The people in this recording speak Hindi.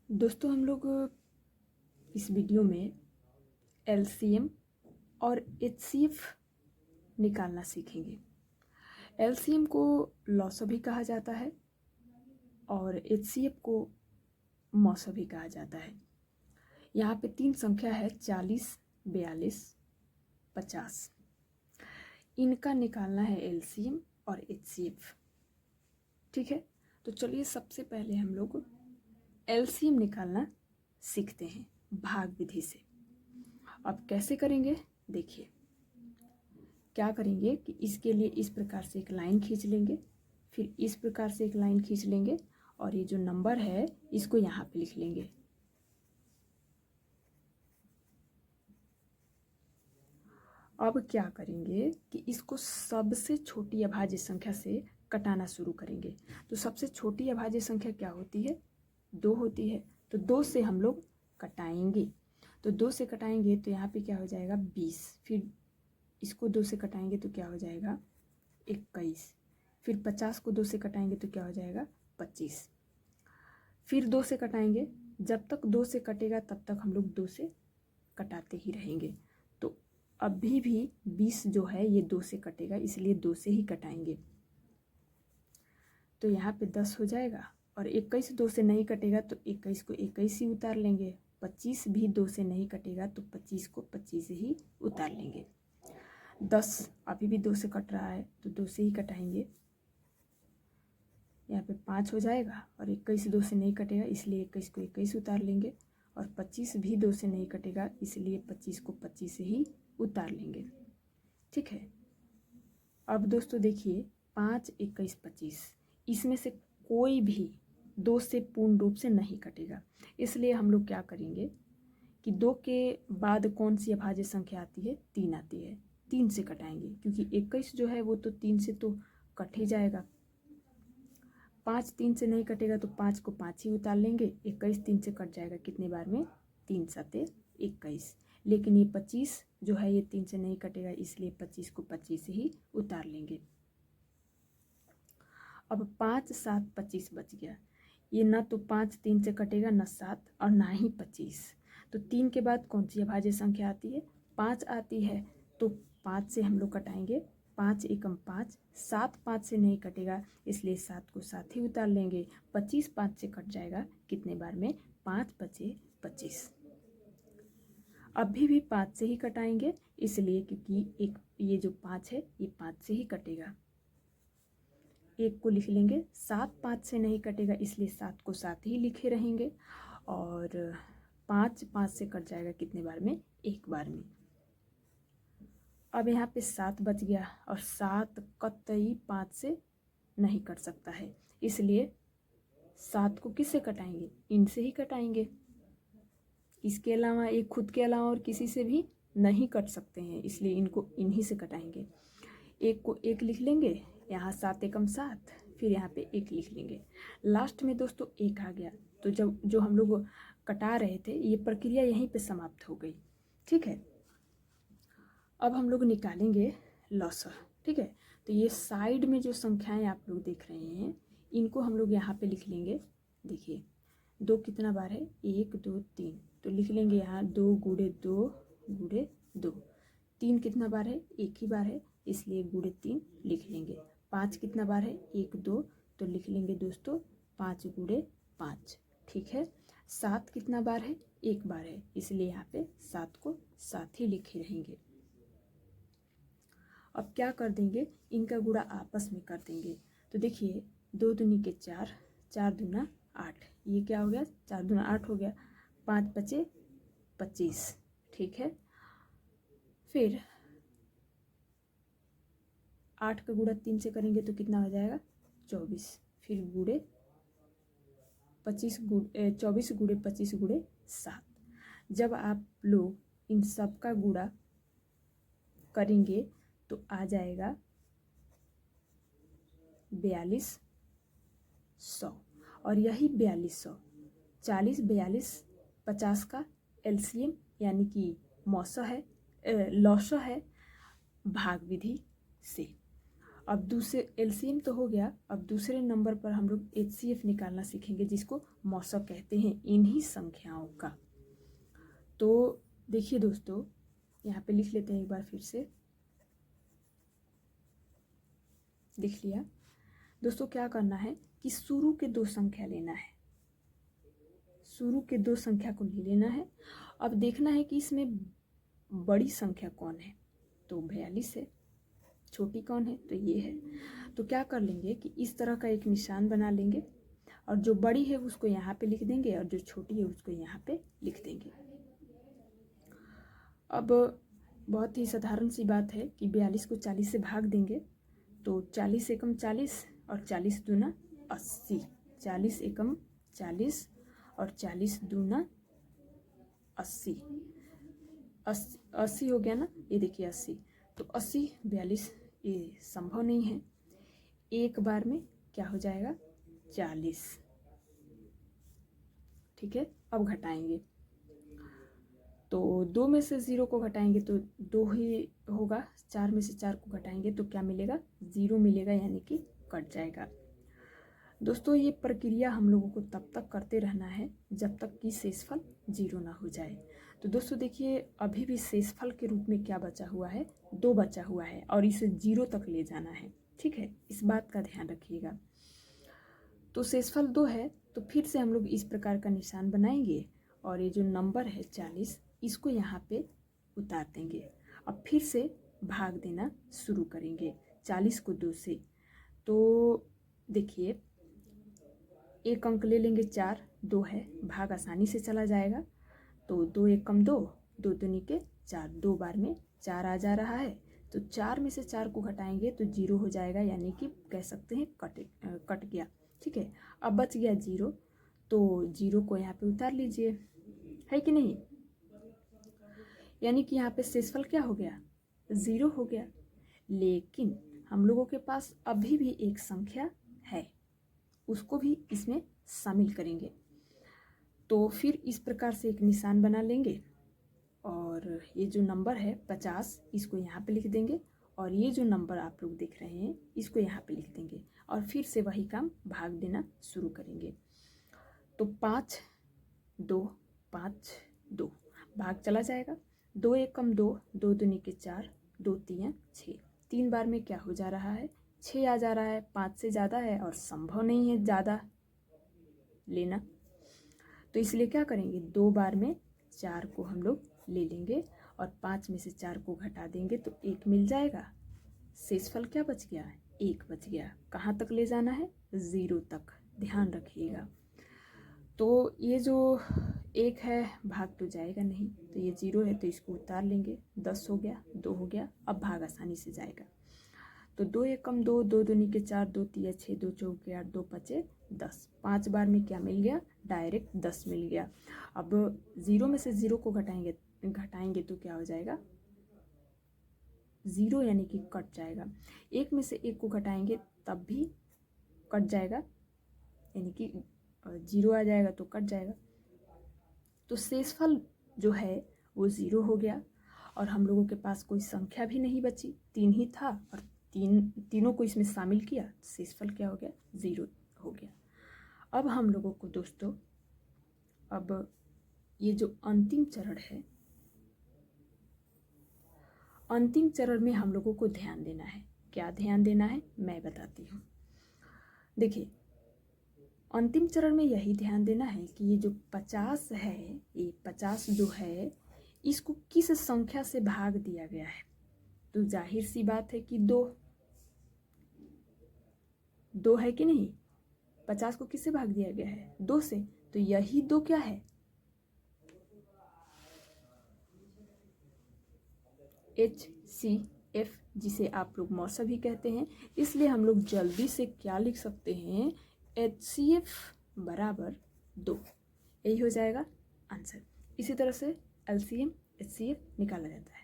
दोस्तों हम लोग इस वीडियो में एलसीएम और एचसीएफ निकालना सीखेंगे। एलसीएम को लॉसो भी कहा जाता है और एचसीएफ को मौसो भी कहा जाता है। यहाँ पे 3 संख्या है 40, 42, 50। इनका निकालना है एलसीएम और एचसीएफ। ठीक है, तो चलिए सबसे पहले हम लोग एलसीएम निकालना सीखते हैं भाग विधि से। अब कैसे करेंगे देखिए। क्या करेंगे कि इसके लिए इस प्रकार से एक लाइन खींच लेंगे, फिर इस प्रकार से एक लाइन खींच लेंगे और ये जो नंबर है इसको यहाँ पे लिख लेंगे। अब क्या करेंगे कि इसको सबसे छोटी अभाज्य संख्या से कटाना शुरू करेंगे। तो सबसे छोटी अभाज्य संख्या क्या होती है? 2 होती है। तो 2 से हम लोग कटाएंगे। तो 2 से कटाएंगे तो यहाँ पे क्या हो जाएगा 20। फिर इसको 2 से कटाएंगे तो क्या हो जाएगा 21। फिर 50 को 2 से कटाएंगे तो क्या हो जाएगा 25। फिर 2 से कटाएंगे, जब तक 2 से कटेगा तब तक हम लोग 2 से कटाते ही रहेंगे। तो अभी भी 20 जो है ये 2 से कटेगा, इसलिए 2 से ही कटाएंगे। तो यहाँ पे 10 हो जाएगा और 21 2 से नहीं कटेगा तो 21 को 21 ही उतार लेंगे। 25 भी 2 से नहीं कटेगा तो 25 को 25 ही उतार लेंगे। 10 अभी भी 2 से कट रहा है तो 2 से ही कटाएंगे। यहाँ पे 5 हो जाएगा और 21 2 से नहीं कटेगा, इसलिए 21 को 21 उतार लेंगे। और 25 भी 2 से नहीं कटेगा, इसलिए 25 को 25 से ही उतार लेंगे। ठीक है, अब दोस्तों देखिए 5, 21, 25 इसमें से कोई भी 2 से पूर्ण रूप से नहीं कटेगा। इसलिए हम लोग क्या करेंगे कि 2 के बाद कौन सी अभाज्य संख्या आती है? 3 आती है। 3 से कटाएंगे क्योंकि 21 जो है वो तो 3 से तो कट ही जाएगा। 5 3 से नहीं कटेगा तो 5 को 5 ही उतार लेंगे। 21 3 से कट जाएगा कितने बार में? 3 7 21। लेकिन ये 25 जो है ये 3 से नहीं कटेगा, इसलिए 25 को 25 ही उतार लेंगे। अब 5 7 25 बच गया। ये ना तो 5 3 से कटेगा, ना 7 और ना ही 25। तो 3 के बाद कौन सी अभाज्य संख्या आती है? 5 आती है। तो 5 से हम लोग कटाएंगे। 5 एकम 5, 7 5 से नहीं कटेगा, इसलिए 7 को 7 ही उतार लेंगे। 25 5 से कट जाएगा कितने बार में? 5 5 25। अभी भी 5 से ही कटाएंगे, इसलिए क्योंकि एक ये जो 5 है ये 5 से ही कटेगा। 1 को लिख लेंगे। 7 5 से नहीं कटेगा, इसलिए 7 को 7 ही लिखे रहेंगे। और 5 5 से कट जाएगा कितने बार में? 1 बार में। अब यहाँ पे 7 बच गया और 7 कतई 5 से नहीं कट सकता है, इसलिए 7 को किससे कटाएंगे? इनसे ही कटाएंगे। इसके अलावा एक खुद के अलावा और किसी से भी नहीं कट सकते हैं, इसलिए इनको इन्हीं से कटाएंगे। 1 को 1 लिख लेंगे, यहाँ 7 एकम 7, फिर यहाँ पे 1 लिख लेंगे। लास्ट में दोस्तों 1 आ गया। तो जब जो हम लोग कटा रहे थे ये प्रक्रिया यहीं पे समाप्त हो गई। ठीक है, अब हम लोग निकालेंगे लॉसर। ठीक है, तो ये साइड में जो संख्याएं आप लोग देख रहे हैं इनको हम लोग यहाँ पे लिख लेंगे। देखिए 2 कितना बार है? 1 2 3, तो लिख लेंगे यहाँ 2 गुणे 2 गुणे 2। 3 कितना बार है? 1 ही बार है, इसलिए गुणे 3 लिख लेंगे। 5 कितना बार है? 1 2, तो लिख लेंगे दोस्तों 5 गुणे 5। ठीक है, 7 कितना बार है? 1 बार है, इसलिए यहाँ पे 7 को 7 ही लिखे रहेंगे। अब क्या कर देंगे? इनका गुणा आपस में कर देंगे। तो देखिए 2 दूनी के 4, 4 दूना 8, ये क्या हो गया? 4 दूना 8 हो गया। 5 बचे 25। ठीक है, फिर 8 का गुणा 3 से करेंगे तो कितना हो जाएगा? 24। फिर गुणे 25 24 गुणे 25 गुणे 7। जब आप लोग इन सब का गुणा करेंगे तो आ जाएगा 4200। और यही 4200 40 42 50 का एलसीएम यानी कि मौसा है, लॉसो है भाग विधि से। अब दूसरे एलसीएम तो हो गया, अब दूसरे नंबर पर हम लोग एचसीएफ निकालना सीखेंगे, जिसको मौसक कहते हैं इन्हीं संख्याओं का। तो देखिए दोस्तों, यहाँ पे लिख लेते हैं एक बार फिर से। लिख लिया दोस्तों। क्या करना है कि शुरू के दो संख्या लेना है, शुरू के दो संख्या को ले लेना है। अब देखना है कि इसमें बड़ी संख्या कौन है, तो 42 है। छोटी कौन है, तो ये है। तो क्या कर लेंगे कि इस तरह का एक निशान बना लेंगे, और जो बड़ी है उसको यहाँ पे लिख देंगे और जो छोटी है उसको यहाँ पे लिख देंगे। अब बहुत ही साधारण सी बात है कि 42 को 40 से भाग देंगे, तो 40 एकम 40 और 40 दूना 80। 40 एकम 40 और 40 दूना 80। 80 हो गया ना, ये देखिए 80। तो 80 42 ये संभव नहीं है। एक बार में क्या हो जाएगा, 40। ठीक है, अब घटाएंगे तो 2 में से 0 को घटाएंगे तो 2 ही होगा। 4 में से 4 को घटाएंगे तो क्या मिलेगा, 0 मिलेगा, यानी कि कट जाएगा। दोस्तों ये प्रक्रिया हम लोगों को तब तक करते रहना है जब तक कि शेषफल 0 ना हो जाए। तो दोस्तों देखिए, अभी भी शेषफल के रूप में क्या बचा हुआ है, 2 बचा हुआ है और इसे 0 तक ले जाना है। ठीक है, इस बात का ध्यान रखिएगा। तो शेषफल 2 है, तो फिर से हम लोग इस प्रकार का निशान बनाएंगे और ये जो नंबर है 40, इसको यहाँ पे उतार देंगे। अब फिर से भाग देना शुरू करेंगे 40 को 2 से। तो देखिए, एक अंक ले लेंगे, 4, 2 है, भाग आसानी से चला जाएगा। तो 2 एकम 2, 2 दूनी के 4, 2 बार में 4 आ जा रहा है। तो 4 में से 4 को घटाएंगे तो 0 हो जाएगा, यानी कि कह सकते हैं कट गया। ठीक है, अब बच गया 0, तो 0 को यहाँ पे उतार लीजिए, है कि नहीं। यानी कि यहाँ पे शेषफल क्या हो गया, 0 हो गया। लेकिन हम लोगों के पास अभी भी एक संख्या है, उसको भी इसमें शामिल करेंगे। तो फिर इस प्रकार से एक निशान बना लेंगे और ये जो नंबर है 50, इसको यहाँ पे लिख देंगे और ये जो नंबर आप लोग देख रहे हैं इसको यहाँ पे लिख देंगे और फिर से वही काम भाग देना शुरू करेंगे। तो 5 2 5 2 भाग चला जाएगा। 2 एकम 2, 2 दूनी के 4, 2 तीन 6। 3 बार में क्या हो जा रहा है, 6 आ जा रहा है। 5 से ज़्यादा है और संभव नहीं है ज़्यादा लेना, तो इसलिए क्या करेंगे, 2 बार में 4 को हम लोग ले लेंगे और 5 में से 4 को घटा देंगे तो 1 मिल जाएगा। शेषफल क्या बच गया, 1 बच गया। कहाँ तक ले जाना है, 0 तक, ध्यान रखिएगा। तो ये जो 1 है भाग तो जाएगा नहीं, तो ये 0 है तो इसको उतार लेंगे। 10 हो गया, 2 हो गया, अब भाग आसानी से जाएगा। तो 2 एकम 2, 2 दूनी के 4, 2 तीन 6, 2 चौके 8, 2 पचे 10। 5 बार में क्या मिल गया, डायरेक्ट 10 मिल गया। अब 0 में से 0 को घटाएंगे तो क्या हो जाएगा, 0, यानी कि कट जाएगा। 1 में से 1 को घटाएंगे तब भी कट जाएगा, यानी कि 0 आ जाएगा तो कट जाएगा। तो शेषफल जो है वो 0 हो गया और हम लोगों के पास कोई संख्या भी नहीं बची, 3 ही था और तीनों को इसमें शामिल किया, शेषफल क्या हो गया, 0 हो गया। अब हम लोगों को दोस्तों, अब ये जो अंतिम चरण है, अंतिम चरण में हम लोगों को ध्यान देना है। क्या ध्यान देना है, मैं बताती हूँ। देखिए, अंतिम चरण में यही ध्यान देना है कि ये जो 50 है, ये 50 जो है, इसको किस संख्या से भाग दिया गया है। तो जाहिर सी बात है कि 2 है कि नहीं। 50 को किससे भाग दिया गया है, 2 से। तो यही 2 क्या है, HCF, जिसे आप लोग मौसा भी कहते हैं। इसलिए हम लोग जल्दी से क्या लिख सकते हैं, HCF बराबर 2, यही हो जाएगा आंसर। इसी तरह से LCM HCF निकाला जाता है।